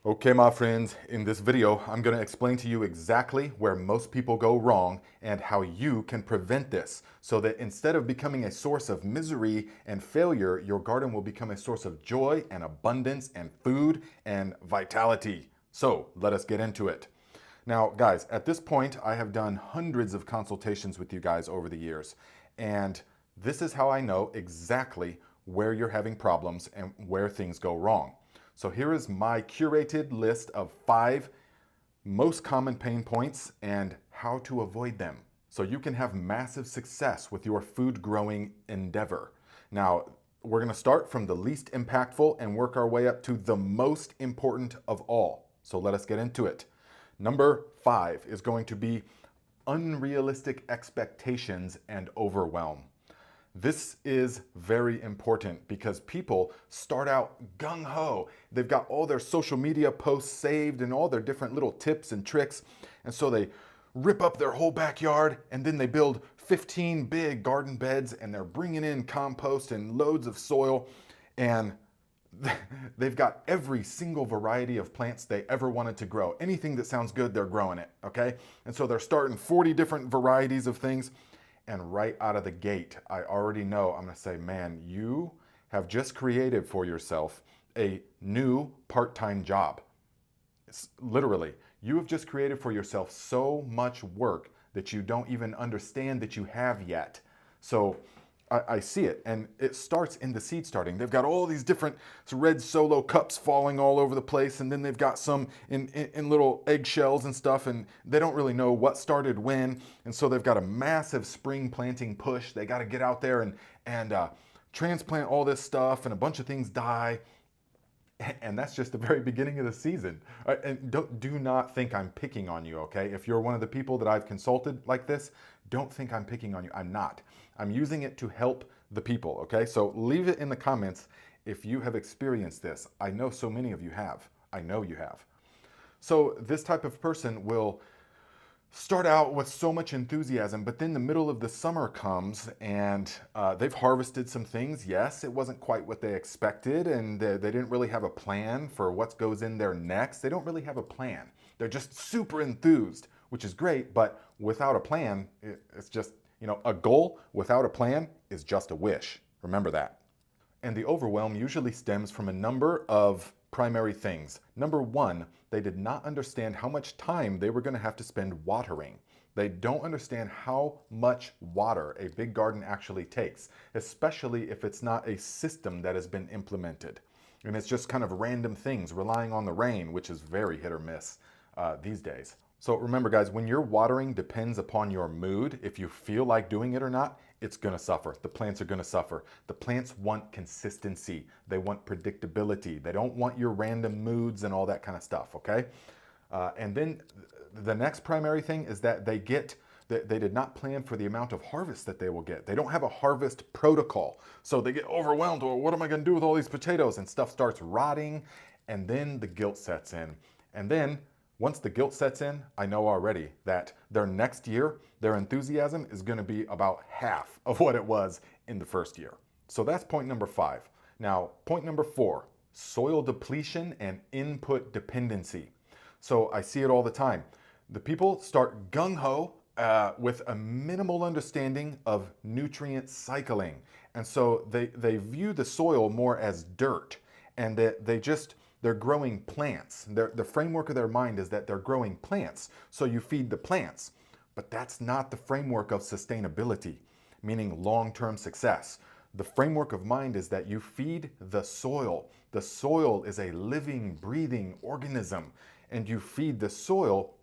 Okay, my friends, in this video, I'm going to explain to you exactly where most people go wrong and how you can prevent this so that instead of becoming a source of misery and failure, your garden will become a source of joy and abundance and food and vitality. So let us get into it. Now, guys, at this point, I have done hundreds of consultations with you guys over the years, and this is how I know exactly where you're having problems and where things go wrong. So here is my curated list of 5 most common pain points and how to avoid them so you can have massive success with your food growing endeavor. Now, we're going to start from the least impactful and work our way up to the most important of all. So let us get into it. Number 5 is going to be unrealistic expectations and overwhelm. This is very important because people start out gung-ho. They've got all their social media posts saved and all their different little tips and tricks. And so they rip up their whole backyard and then they build 15 big garden beds and they're bringing in compost and loads of soil. And they've got every single variety of plants they ever wanted to grow. Anything that sounds good, they're growing it, okay? And so they're starting 40 different varieties of things. And right out of the gate, I already know I'm going to say, man, you have just created for yourself a new part-time job. It's literally, you have just created for yourself so much work that you don't even understand that you have yet. So I see it, and it starts in the seed starting. They've got all these different red solo cups falling all over the place, and then they've got some in little eggshells and stuff, and they don't really know what started when, and so they've got a massive spring planting push. They got to get out there and transplant all this stuff, and a bunch of things die. And that's just the very beginning of the season. And do not think I'm picking on you, okay? If you're one of the people that I've consulted like this, don't think I'm picking on you. I'm not. I'm using it to help the people, okay? So leave it in the comments if you have experienced this. I know so many of you have. I know you have. So this type of person will start out with so much enthusiasm, but then the middle of the summer comes and they've harvested some things. Yes, it wasn't quite what they expected, and they didn't really have a plan for what goes in there next. They don't really have a plan. They're just super enthused, which is great, but without a plan, it's just, a goal without a plan is just a wish. Remember that. And the overwhelm usually stems from a number of primary things. Number one, they did not understand how much time they were going to have to spend watering. They don't understand how much water a big garden actually takes, especially if it's not a system that has been implemented. And it's just kind of random things relying on the rain, which is very hit or miss these days. So remember, guys, when your watering depends upon your mood, if you feel like doing it or not, it's going to suffer. The plants are going to suffer. The plants want consistency. They want predictability. They don't want your random moods and all that kind of stuff, okay? And then the next primary thing is that they did not plan for the amount of harvest that they will get. They don't have a harvest protocol. So they get overwhelmed. Or what am I going to do with all these potatoes? And stuff starts rotting, and then the guilt sets in. And then once the guilt sets in, I know already that their next year, their enthusiasm is going to be about half of what it was in the first year. So that's point number 5. Now, point number 4, soil depletion and input dependency. So I see it all the time. The people start gung-ho with a minimal understanding of nutrient cycling. And so they view the soil more as dirt, and they're growing plants. The framework of their mind is that they're growing plants, so you feed the plants. But that's not the framework of sustainability, meaning long-term success. The framework of mind is that you feed the soil. The soil is a living, breathing organism, and you feed the soil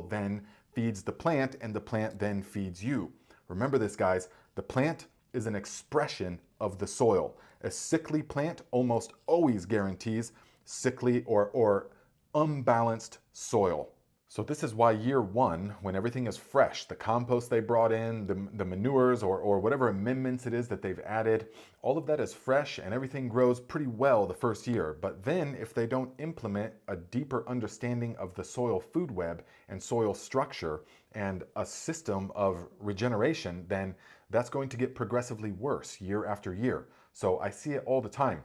then feeds the plant, and the plant then feeds you. Remember this, guys, the plant is an expression of the soil. A sickly plant almost always guarantees sickly or unbalanced soil. So this is why year 1, when everything is fresh, the compost they brought in, the manures or whatever amendments it is that they've added, all of that is fresh and everything grows pretty well the first year. But then if they don't implement a deeper understanding of the soil food web and soil structure and a system of regeneration, then that's going to get progressively worse year after year. So I see it all the time.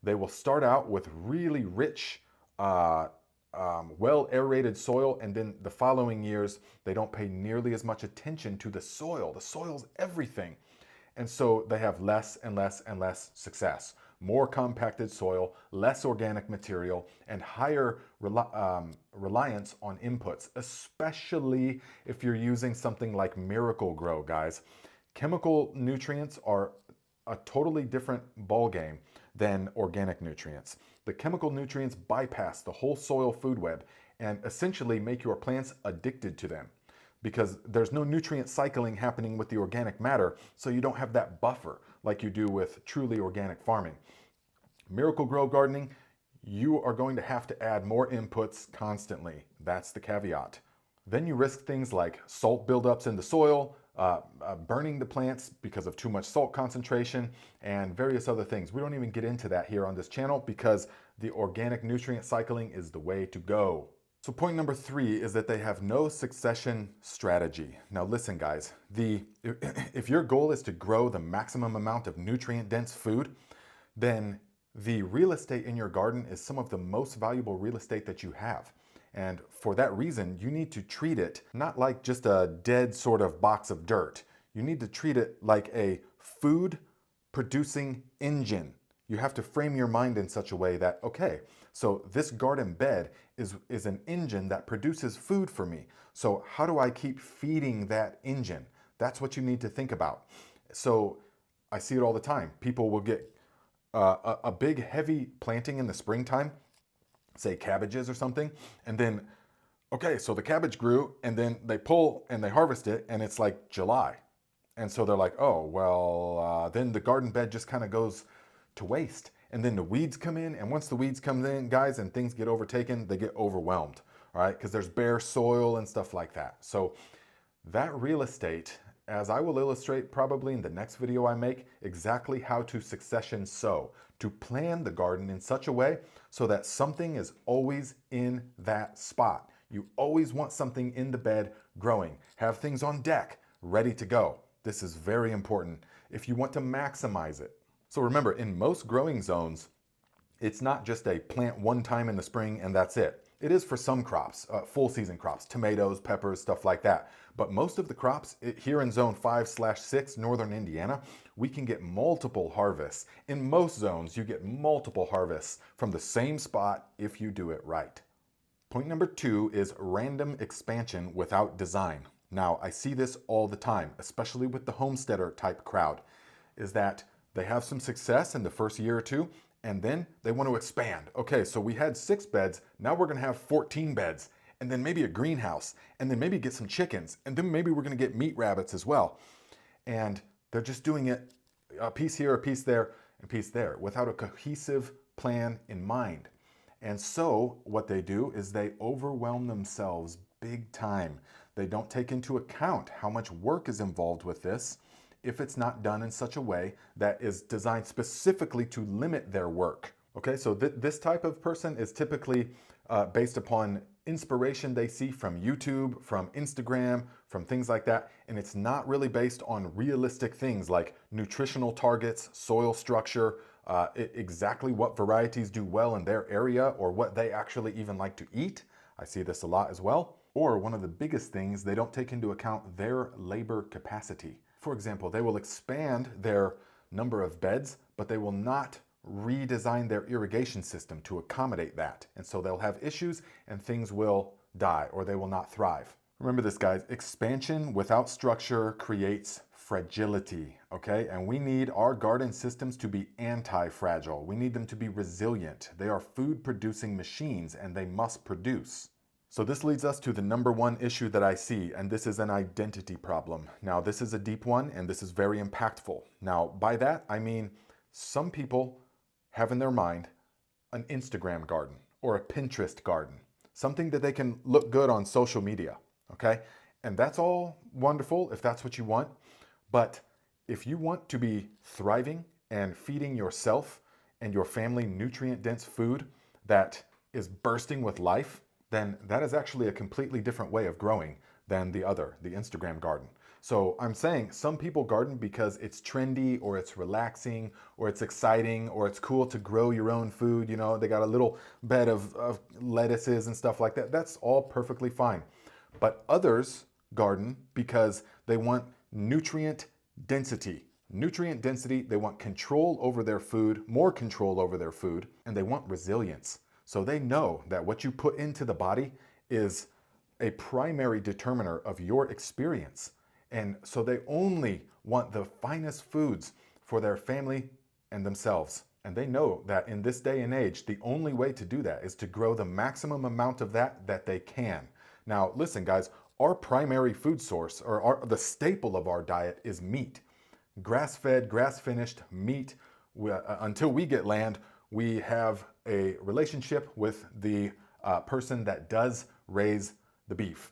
They will start out with really rich well aerated soil, and then the following years they don't pay nearly as much attention to the soil. The soil's everything. And so they have less and less and less success. More compacted soil, less organic material, and higher reliance on inputs, especially if you're using something like Miracle-Gro, guys. Chemical nutrients are a totally different ballgame than organic nutrients. The chemical nutrients bypass the whole soil food web and essentially make your plants addicted to them, because there's no nutrient cycling happening with the organic matter, so you don't have that buffer like you do with truly organic farming. Miracle-Gro gardening, you are going to have to add more inputs constantly. That's the caveat. Then you risk things like salt buildups in the soil, burning the plants because of too much salt concentration, and various other things. We don't even get into that here on this channel because the organic nutrient cycling is the way to go. So point number 3 is that they have no succession strategy. Now listen, guys, if your goal is to grow the maximum amount of nutrient-dense food, then the real estate in your garden is some of the most valuable real estate that you have. And for that reason, you need to treat it not like just a dead sort of box of dirt. You need to treat it like a food-producing engine. You have to frame your mind in such a way that, okay, so this garden bed is an engine that produces food for me. So how do I keep feeding that engine? That's what you need to think about. So I see it all the time. People will get a big heavy planting in the springtime, say cabbages or something, and then, okay, so the cabbage grew, and then they pull and they harvest it, and it's like July. And so they're like, oh, well, then the garden bed just kind of goes to waste. And then the weeds come in, and once the weeds come in, guys, and things get overtaken, they get overwhelmed, all right? Because there's bare soil and stuff like that. So that real estate, as I will illustrate probably in the next video I make, exactly how to succession sow, to plan the garden in such a way so that something is always in that spot. You always want something in the bed growing. Have things on deck, ready to go. This is very important if you want to maximize it. So remember, in most growing zones, it's not just a plant one time in the spring and that's it. It is for some crops, full season crops, tomatoes, peppers, stuff like that. But most of the crops here in zone 5/6, northern Indiana, we can get multiple harvests. In most zones, you get multiple harvests from the same spot if you do it right. Point number 2 is random expansion without design. Now, I see this all the time, especially with the homesteader type crowd, is that they have some success in the first year or two, and then they want to expand. Okay, so we had 6 beds, now we're gonna have 14 beds, and then maybe a greenhouse, and then maybe get some chickens, and then maybe we're gonna get meat rabbits as well. And they're just doing it a piece here, a piece there, and a piece there, without a cohesive plan in mind. And so what they do is they overwhelm themselves big time. They don't take into account how much work is involved with this if it's not done in such a way that is designed specifically to limit their work. Okay, so this type of person is typically based upon inspiration they see from YouTube, from Instagram, from things like that, and it's not really based on realistic things like nutritional targets, soil structure, exactly what varieties do well in their area or what they actually even like to eat. I see this a lot as well. Or one of the biggest things, they don't take into account their labor capacity. For example, they will expand their number of beds, but they will not redesign their irrigation system to accommodate that. And so they'll have issues and things will die or they will not thrive. Remember this, guys, expansion without structure creates fragility, okay? And we need our garden systems to be anti-fragile. We need them to be resilient. They are food-producing machines and they must produce. So this leads us to the number 1 issue that I see, and this is an identity problem. Now, this is a deep one, and this is very impactful. Now, by that, I mean some people have in their mind an Instagram garden or a Pinterest garden, something that they can look good on social media, okay? And that's all wonderful if that's what you want, but if you want to be thriving and feeding yourself and your family nutrient-dense food that is bursting with life, then that is actually a completely different way of growing than the Instagram garden. So I'm saying some people garden because it's trendy or it's relaxing or it's exciting or it's cool to grow your own food. You know, they got a little bed of lettuces and stuff like that. That's all perfectly fine. But others garden because they want nutrient density. Nutrient density, they want control over their food, more control over their food, and they want resilience. So they know that what you put into the body is a primary determiner of your experience. And so they only want the finest foods for their family and themselves. And they know that in this day and age, the only way to do that is to grow the maximum amount of that they can. Now, listen, guys, our primary food source, or the staple of our diet, is meat. Grass-fed, grass-finished meat. Until we get land, we have a relationship with the person that does raise the beef.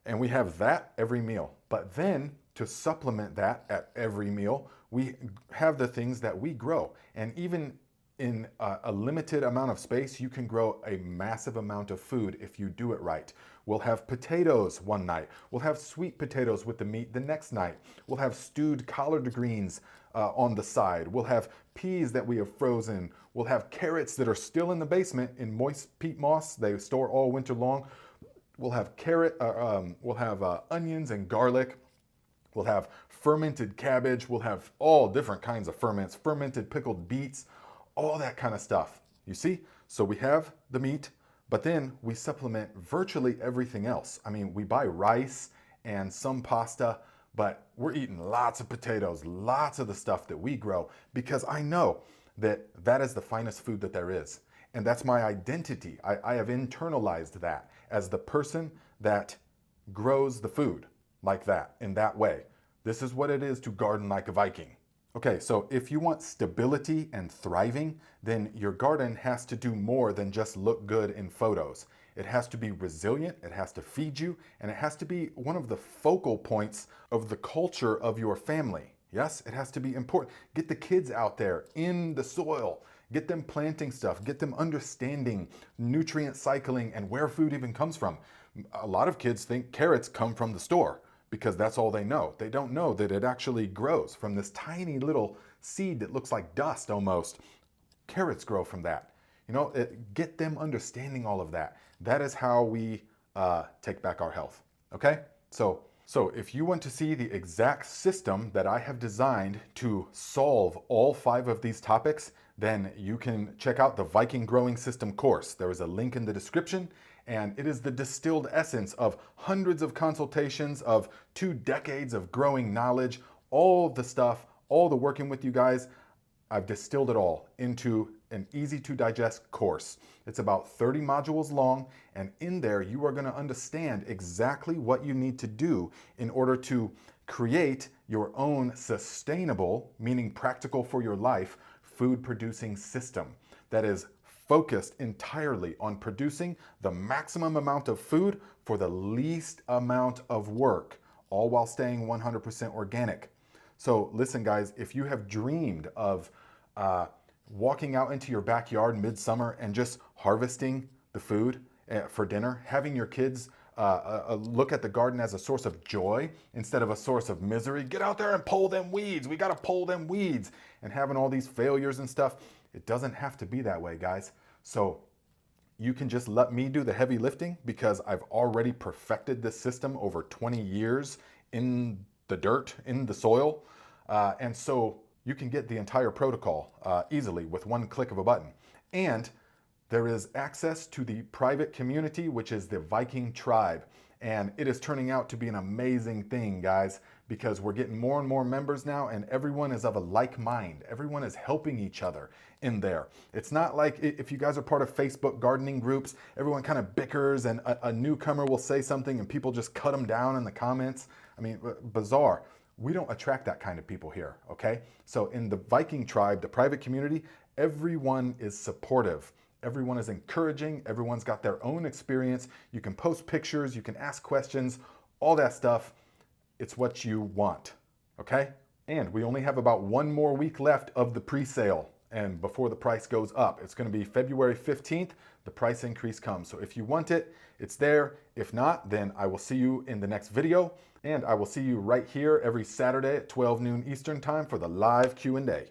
And we have that every meal. But then to supplement that at every meal, we have the things that we grow. And even in a limited amount of space, you can grow a massive amount of food if you do it right. We'll have potatoes one night. We'll have sweet potatoes with the meat the next night. We'll have stewed collard greens on the side. We'll have peas that we have frozen. We'll have carrots that are still in the basement in moist peat moss. They store all winter long. We'll have onions and garlic. We'll have fermented cabbage. We'll have all different kinds of ferments, fermented pickled beets, all that kind of stuff. You see? So we have the meat, but then we supplement virtually everything else. I mean, we buy rice and some pasta, but we're eating lots of potatoes, lots of the stuff that we grow, because I know that that is the finest food that there is. And that's my identity. I have internalized that as the person that grows the food like that, in that way. This is what it is to garden like a Viking. Okay, so if you want stability and thriving, then your garden has to do more than just look good in photos. It has to be resilient, it has to feed you, and it has to be one of the focal points of the culture of your family. Yes, it has to be important. Get the kids out there in the soil. Get them planting stuff. Get them understanding nutrient cycling and where food even comes from. A lot of kids think carrots come from the store because that's all they know. They don't know that it actually grows from this tiny little seed that looks like dust almost. Carrots grow from that. You know, get them understanding all of that. That is how we take back our health. Okay? So if you want to see the exact system that I have designed to solve all 5 of these topics, then you can check out the Viking Growing System course. There is a link in the description, and it is the distilled essence of hundreds of consultations, of 2 decades of growing knowledge, all of the stuff, all the working with you guys. I've distilled it all into an easy to digest course. It's about 30 modules long, and in there you are going to understand exactly what you need to do in order to create your own sustainable, meaning practical for your life, food producing system that is focused entirely on producing the maximum amount of food for the least amount of work, all while staying 100% organic. So listen, guys, if you have dreamed of walking out into your backyard midsummer and just harvesting the food for dinner, having your kids look at the garden as a source of joy instead of a source of misery, get out there and pull them weeds. We got to pull them weeds, and having all these failures and stuff. It doesn't have to be that way, guys. So you can just let me do the heavy lifting because I've already perfected this system over 20 years in the dirt, in the soil. And so you can get the entire protocol easily with one click of a button. And there is access to the private community, which is the Viking tribe. And it is turning out to be an amazing thing, guys, because we're getting more and more members now, and everyone is of a like mind. Everyone is helping each other in there. It's not like if you guys are part of Facebook gardening groups, everyone kind of bickers and a newcomer will say something and people just cut them down in the comments. I mean, bizarre. We don't attract that kind of people here, okay? So in the Viking tribe, the private community, everyone is supportive. Everyone is encouraging. Everyone's got their own experience. You can post pictures. You can ask questions, all that stuff. It's what you want, okay? And we only have about 1 more week left of the pre-sale. and before the price goes up. It's going to be February 15th, the price increase comes. So if you want it, it's there. If not, then I will see you in the next video, and I will see you right here every Saturday at 12 noon Eastern time for the live Q&A.